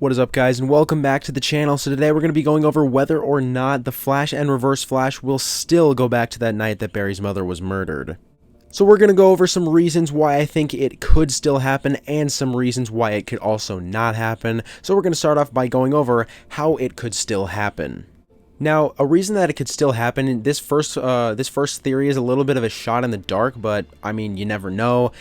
What is up, guys, and welcome back to the channel. So today we're going to be going over whether or not the Flash and Reverse Flash will still go back to that night that Barry's mother was murdered. So we're going to go over some reasons why I think it could still happen and some reasons why it could also not happen. So we're going to start off by going over how it could still happen. Now, a reason that it could still happen, this first theory is a little bit of a shot in the dark, but I mean, you never know.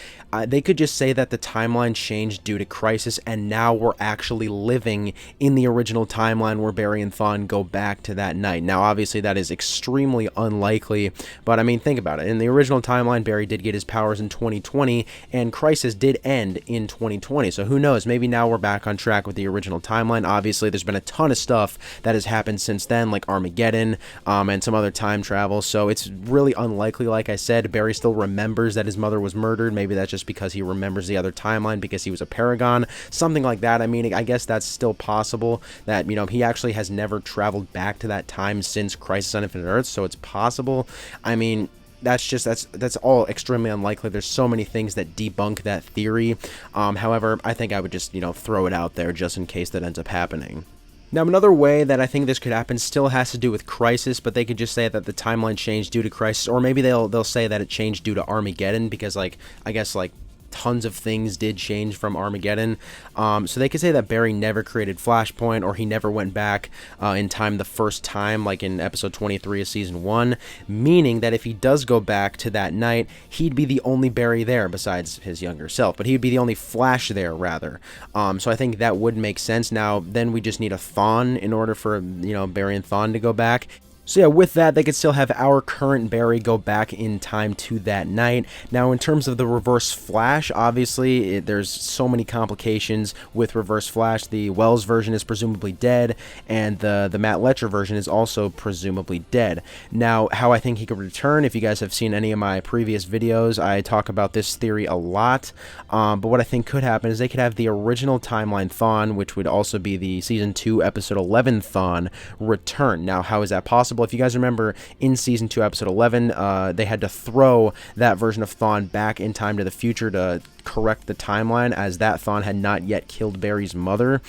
They could just say that the timeline changed due to Crisis, and now we're actually living in the original timeline where Barry and Thawne go back to that night. Now, obviously, that is extremely unlikely, but I mean, think about it. In the original timeline, Barry did get his powers in 2020, and Crisis did end in 2020, so who knows? Maybe now we're back on track with the original timeline. Obviously, there's been a ton of stuff that has happened since then, like Armageddon, and some other time travel, so it's really unlikely. Like I said, Barry still remembers that his mother was murdered. Maybe that's just because he remembers the other timeline because he was a Paragon, something like that. I mean, I guess that's still possible that, you know, he actually has never traveled back to that time since Crisis on Infinite Earths, so it's possible. I mean, that's all extremely unlikely. There's so many things that debunk that theory. However, I think I would just, you know, throw it out there just in case that ends up happening. Now, another way that I think this could happen still has to do with Crisis, but they could just say that the timeline changed due to Crisis, or maybe they'll say that it changed due to Armageddon, because, like, I guess, like, tons of things did change from Armageddon. So they could say that Barry never created Flashpoint, or he never went back in time the first time, like in episode 23 of season 1, meaning that if he does go back to that night, he'd be the only Barry there besides his younger self, but he'd be the only Flash there, rather. So I think that would make sense. Now, then we just need a Thawne in order for, you know, Barry and Thawne to go back. So yeah, with that, they could still have our current Barry go back in time to that night. Now, in terms of the Reverse Flash, obviously, there's so many complications with Reverse Flash. The Wells version is presumably dead, and the Matt Letcher version is also presumably dead. Now, how I think he could return, if you guys have seen any of my previous videos, I talk about this theory a lot. But what I think could happen is they could have the original timeline Thawne, which would also be the Season 2, Episode 11 Thawne, return. Now, how is that possible? If you guys remember, in Season 2, Episode 11, they had to throw that version of Thawne back in time to the future to correct the timeline, as that Thawne had not yet killed Barry's mother.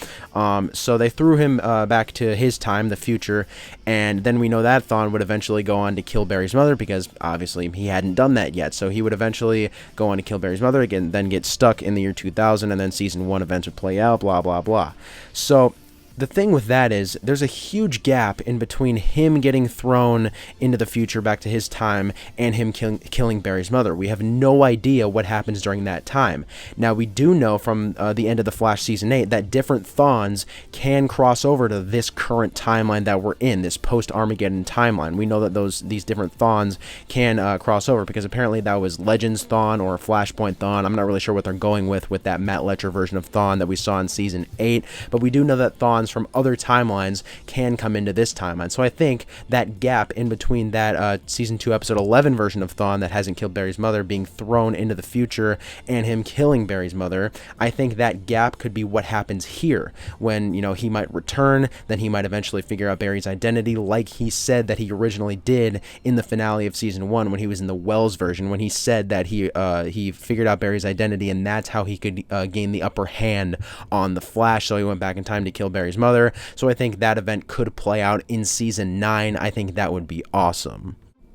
So they threw him back to his time, the future, and then we know that Thawne would eventually go on to kill Barry's mother, because obviously he hadn't done that yet. So he would eventually go on to kill Barry's mother again, then get stuck in the year 2000, and then Season 1 events would play out, blah, blah, blah. So the thing with that is there's a huge gap in between him getting thrown into the future back to his time and him killing Barry's mother. We have no idea what happens during that time. Now, we do know from the end of The Flash Season 8 that different Thawnes can cross over to this current timeline that we're in, this post-Armageddon timeline. We know that these different Thawnes can cross over, because apparently that was Legends Thawne or Flashpoint Thawne. I'm not really sure what they're going with that Matt Letcher version of Thawne that we saw in Season 8, but we do know that Thawnes from other timelines can come into this timeline. So I think that gap in between that Season 2 Episode 11 version of Thawne that hasn't killed Barry's mother being thrown into the future and him killing Barry's mother, I think that gap could be what happens here when, you know, he might return, then he might eventually figure out Barry's identity, like he said that he originally did in the finale of Season 1 when he was in the Wells version, when he said that he figured out Barry's identity, and that's how he could gain the upper hand on the Flash. So he went back in time to kill Barry's mother. So I think that event could play out in Season 9. I think that would be awesome.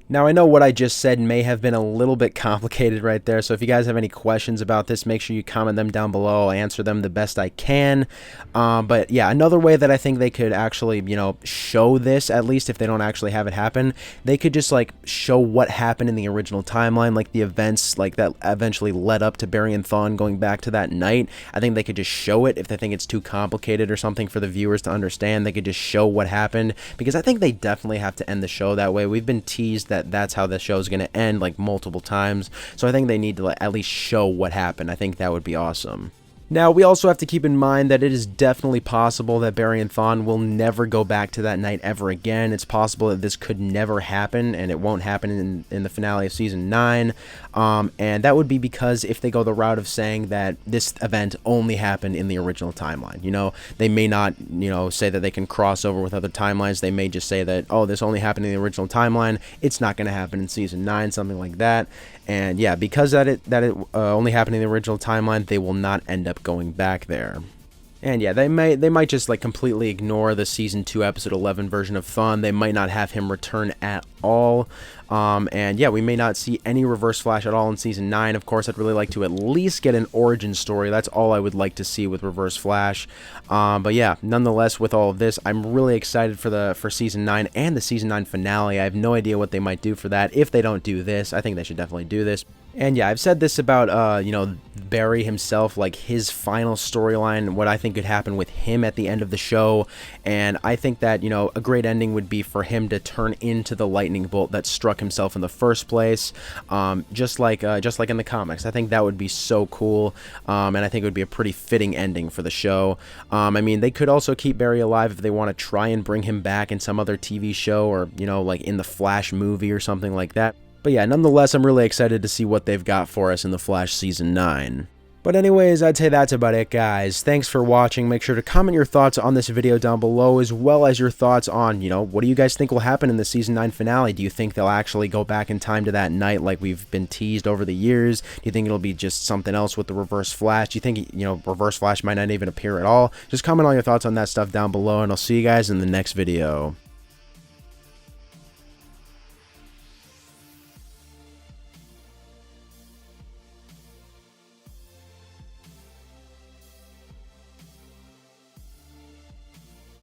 Now, I know what I just said may have been a little bit complicated right there, so if you guys have any questions about this, make sure you comment them down below. I'll answer them the best I can. But yeah, another way that I think they could actually, you know, show this, at least if they don't actually have it happen, they could just, like, show what happened in the original timeline, like the events, like, that eventually led up to Barry and Thawne going back to that night. I think they could just show it. If they think it's too complicated or something for the viewers to understand, they could just show what happened, because I think they definitely have to end the show that way. We've been teased that that's how the show is going to end, like, multiple times, so I think they need to, like, at least show what happened. I think that would be awesome. Now, we also have to keep in mind that it is definitely possible that Barry and Thawne will never go back to that night ever again. It's possible that this could never happen, and it won't happen in the finale of Season 9. And that would be because if they go the route of saying that this event only happened in the original timeline, you know, they may not, you know, say that they can cross over with other timelines. They may just say that, oh, this only happened in the original timeline. It's not going to happen in Season 9, something like that. And yeah, because that it only happened in the original timeline, they will not end up going back there. And yeah, they might just like completely ignore the season 2 episode 11 version of Thawne. They might not have him return at all. And yeah, we may not see any Reverse Flash at all in season 9. Of course, I'd really like to at least get an origin story. That's all I would like to see with Reverse Flash. But yeah, nonetheless, with all of this, I'm really excited for season 9 and the season 9 finale. I have no idea what they might do for that. If they don't do this, I think they should definitely do this. And yeah, I've said this about, Barry himself, like his final storyline, what I think could happen with him at the end of the show. And I think that, a great ending would be for him to turn into the lightning bolt that struck himself in the first place, just like in the comics. I think that would be so cool, and I think it would be a pretty fitting ending for the show. I mean, they could also keep Barry alive if they want to try and bring him back in some other TV show or, like in the Flash movie or something like that. But yeah, nonetheless, I'm really excited to see what they've got for us in The Flash Season 9. But anyways, I'd say that's about it, guys. Thanks for watching. Make sure to comment your thoughts on this video down below, as well as your thoughts on, what do you guys think will happen in the Season 9 finale? Do you think they'll actually go back in time to that night like we've been teased over the years? Do you think it'll be just something else with the Reverse Flash? Do you think, Reverse Flash might not even appear at all? Just comment all your thoughts on that stuff down below, and I'll see you guys in the next video.